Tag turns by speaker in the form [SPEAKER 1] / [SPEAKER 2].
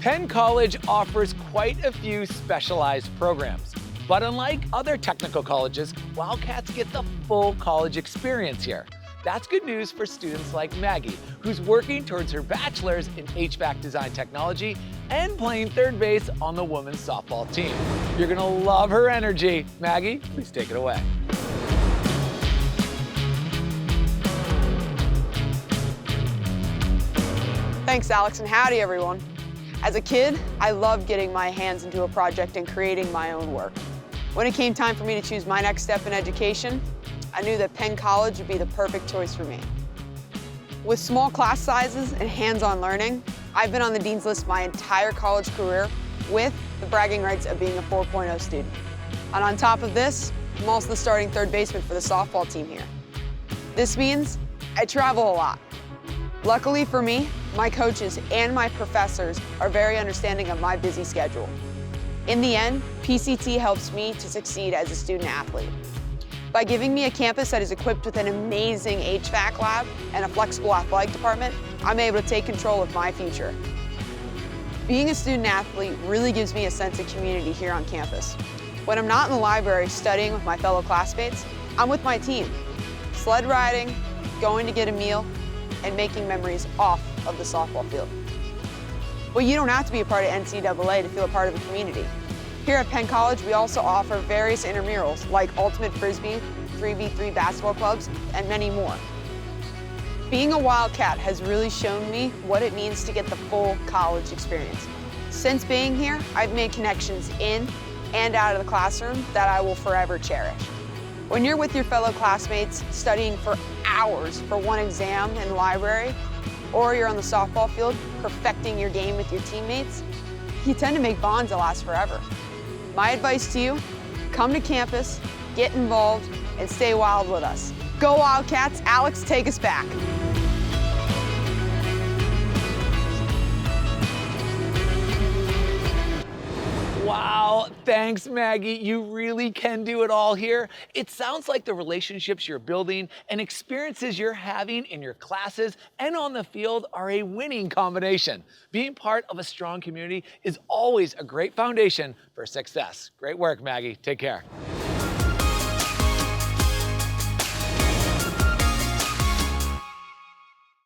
[SPEAKER 1] Penn College offers quite a few specialized programs. But unlike other technical colleges, Wildcats get the full college experience here. That's good news for students like Maggie, who's working towards her bachelor's in HVAC Design Technology and playing third base on the women's softball team. You're gonna love her energy. Maggie, please take it away.
[SPEAKER 2] Thanks, Alex, and howdy, everyone. As a kid, I loved getting my hands into a project and creating my own work. When it came time for me to choose my next step in education, I knew that Penn College would be the perfect choice for me. With small class sizes and hands-on learning, I've been on the dean's list my entire college career with the bragging rights of being a 4.0 student. And on top of this, I'm also the starting third baseman for the softball team here. This means I travel a lot. Luckily for me, my coaches and my professors are very understanding of my busy schedule. In the end, PCT helps me to succeed as a student athlete. By giving me a campus that is equipped with an amazing HVAC lab and a flexible athletic department, I'm able to take control of my future. Being a student athlete really gives me a sense of community here on campus. When I'm not in the library studying with my fellow classmates, I'm with my team, sled riding, going to get a meal, and making memories off of the softball field. But you don't have to be a part of NCAA to feel a part of a community. Here at Penn College, we also offer various intramurals like Ultimate Frisbee, 3v3 basketball clubs, and many more. Being a Wildcat has really shown me what it means to get the full college experience. Since being here, I've made connections in and out of the classroom that I will forever cherish. When you're with your fellow classmates studying for hours for one exam in the library, or you're on the softball field perfecting your game with your teammates, you tend to make bonds that last forever. My advice to you, come to campus, get involved, and stay wild with us. Go Wildcats. Alex, take us back.
[SPEAKER 1] Wow, thanks, Maggie. You really can do it all here. It sounds like the relationships you're building and experiences you're having in your classes and on the field are a winning combination. Being part of a strong community is always a great foundation for success. Great work, Maggie. Take care.